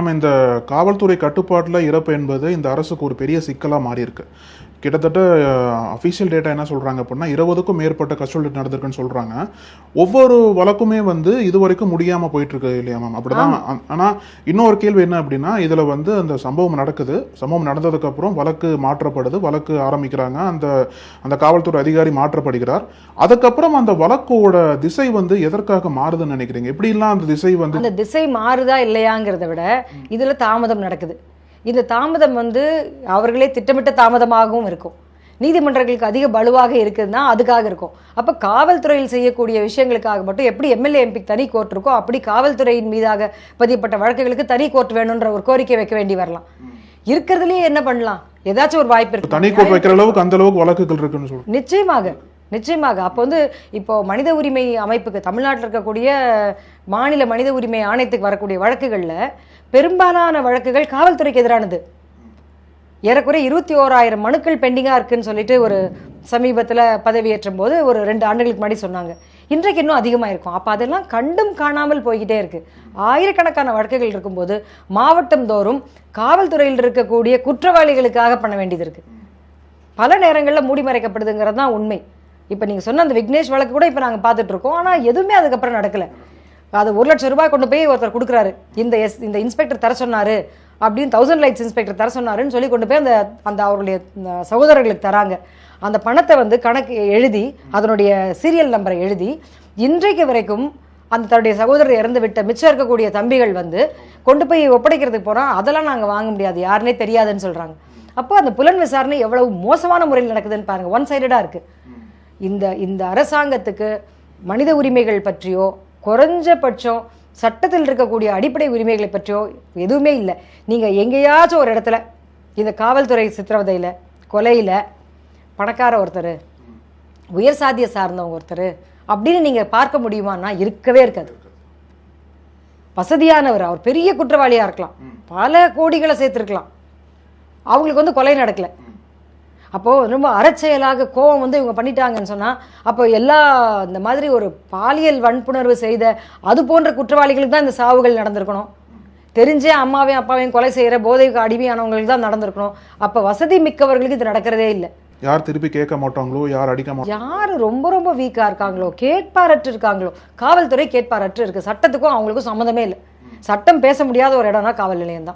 ஆமா, இந்த காவல்துறை கட்டுப்பாட்டுல இறப்பு என்பது இந்த அரசுக்கு ஒரு பெரிய சிக்கலா மாறியிருக்கு. கிட்டத்தட்ட அஃபிஷியல் டேட்டா என்ன சொல்றாங்க அப்படின்னா, 20க்கும் மேற்பட்ட கஸ்டோடியல் நடந்திருக்குன்னு சொல்றாங்க. ஒவ்வொரு வழக்குமே இதுவரைக்கும் முடியாம போயிட்டு இருக்கு இல்லையா மேம்? அப்படிதான். ஆனா இன்னொரு கேள்வி என்ன அப்படின்னா, இதுல அந்த சம்பவம் நடக்குது. சம்பவம் நடந்ததுக்கு அப்புறம் வழக்கு மாற்றப்படுது. வழக்கு ஆரம்பிக்கிறாங்க. அந்த அந்த காவல்துறை அதிகாரி மாற்றப்படுகிறார். அதுக்கப்புறம் அந்த வழக்கோட திசை எதற்காக மாறுதுன்னு நினைக்கிறீங்க? எப்படிலாம் அந்த திசை அந்த திசை மாறுதா இல்லையாங்கிறத விட இதுல தாமதம் நடக்குது. இந்த தாமதம் அவர்களே திட்டமிட்ட தாமதமாகவும் இருக்கும். நீதிமன்றங்களுக்கு அதிக பலுவாக இருக்குதுன்னா அதுக்காக இருக்கும். அப்ப காவல்துறையில் செய்யக்கூடிய விஷயங்களுக்காக மட்டும் எப்படி எம்எல்ஏ எம்பி தனி கோர்ட் இருக்கோ அப்படி காவல்துறையின் மீதாக பதியப்பட்ட வழக்குகளுக்கு தனி கோர்ட் வேணும்ன்ற ஒரு கோரிக்கை வைக்க வேண்டி வரலாம். இருக்கிறதுலயே என்ன பண்ணலாம்? ஏதாச்சும் ஒரு வாய்ப்பு இருக்கு. தனி கோர்ட் வைக்கிற அளவுக்கு அந்த அளவுக்கு வழக்குகள் இருக்குன்னு சொல்றேன். நிச்சயமாக அப்போ இப்போ மனித உரிமை அமைப்புக்கு தமிழ்நாட்டில் இருக்கக்கூடிய மாநில மனித உரிமை ஆணையத்துக்கு வரக்கூடிய வழக்குகள்ல பெரும்பாலான வழக்குகள் காவல்துறைக்கு எதிரானது. ஏறக்குறைய 21,000 மனுக்கள் பெண்டிங்கா இருக்குன்னு சொல்லிட்டு ஒரு சமீபத்தில் பதவியேற்றும் போது ஒரு 2 ஆண்டுகளுக்கு முன்னாடி சொன்னாங்க. இன்றைக்கு இன்னும் அதிகமாக இருக்கும். அப்போ அதெல்லாம் கண்டும் காணாமல் போய்கிட்டே இருக்கு. ஆயிரக்கணக்கான வழக்குகள் இருக்கும்போது மாவட்டம் தோறும் காவல்துறையில் இருக்கக்கூடிய குற்றவாளிகளுக்காக பண்ண வேண்டியது இருக்கு. பல நேரங்களில் மூடி மறைக்கப்படுதுங்கிறது தான் உண்மை. இப்போ நீங்கள் சொன்ன அந்த விக்னேஷ் வழக்கு கூட இப்போ நாங்கள் பார்த்துட்டு இருக்கோம். ஆனால் எதுவுமே அதுக்கப்புறம் நடக்கல. அது 1 லட்சம் ரூபாய் கொண்டு போய் ஒருத்தர் கொடுக்குறாரு. இந்த இன்ஸ்பெக்டர் தர சொன்னாரு அப்படின்னு 1000 லைட்ஸ் இன்ஸ்பெக்டர் தர சொன்னாருன்னு சொல்லி கொண்டு போய் அந்த அவருடைய சகோதரர்களுக்கு தராங்க. அந்த பணத்தை கணக்கு எழுதி அதனுடைய சீரியல் நம்பரை எழுதி இன்றைக்கு வரைக்கும் அந்த தன்னுடைய சகோதரர் இறந்து விட்ட மிச்சம் இருக்கக்கூடிய தம்பிகள் கொண்டு போய் ஒப்படைக்கிறதுக்கு போனால் அதெல்லாம் நாங்கள் வாங்க முடியாது, யாருன்னே தெரியாதுன்னு சொல்றாங்க. அப்போ அந்த புலன் விசாரணை எவ்வளவு மோசமான முறையில் நடக்குதுன்னு பாருங்க. ஒன் சைடடா இருக்கு. இந்த அரசாங்கத்துக்கு மனித உரிமைகள் பற்றியோ குறைஞ்சபட்சம் சட்டத்தில் இருக்கக்கூடிய அடிப்படை உரிமைகளை பற்றியோ எதுவுமே இல்லை. நீங்க எங்கேயாச்சும் ஒரு இடத்துல இந்த காவல்துறை சித்திரவதையில கொலையில பணக்கார ஒருத்தர் உயர் சாதிய சார்ந்தவங்க ஒருத்தர் அப்படின்னு நீங்க பார்க்க முடியுமான்னா இருக்கவே இருக்காது. வசதியானவர், அவர் பெரிய குற்றவாளியா இருக்கலாம், பல கோடிகளை சேர்த்திருக்கலாம், அவங்களுக்கு கொலை நடக்கல. அப்போ ரொம்ப அறச்செயலாக கோவம் இவங்க பண்ணிட்டாங்கன்னு சொன்னா அப்போ எல்லா இந்த மாதிரி ஒரு பாலியல் வன்புணர்வு செய்த அது போன்ற குற்றவாளிகளுக்கு தான் இந்த சாவுகள் நடந்திருக்கணும். தெரிஞ்சே அம்மாவையும் அப்பாவையும் கொலை செய்யற போதைக்கு அடிமையானவங்களுக்கு தான் நடந்திருக்கணும். அப்ப வசதி மிக்கவர்களுக்கு இது நடக்கிறதே இல்லை. யார் திருப்பி கேட்க மாட்டாங்களோ, யார் அடிக்க மாட்டாங்களோ, யாரு ரொம்ப ரொம்ப வீக்கா இருக்காங்களோ, கேட்பாரற்று இருக்காங்களோ, காவல்துறை கேட்பாரற்று இருக்கு. சட்டத்துக்கும் அவங்களுக்கும் சம்மந்தமே இல்லை. சட்டம் பேச முடியாத ஒரு இடம்னா காவல் நிலையம் தான்.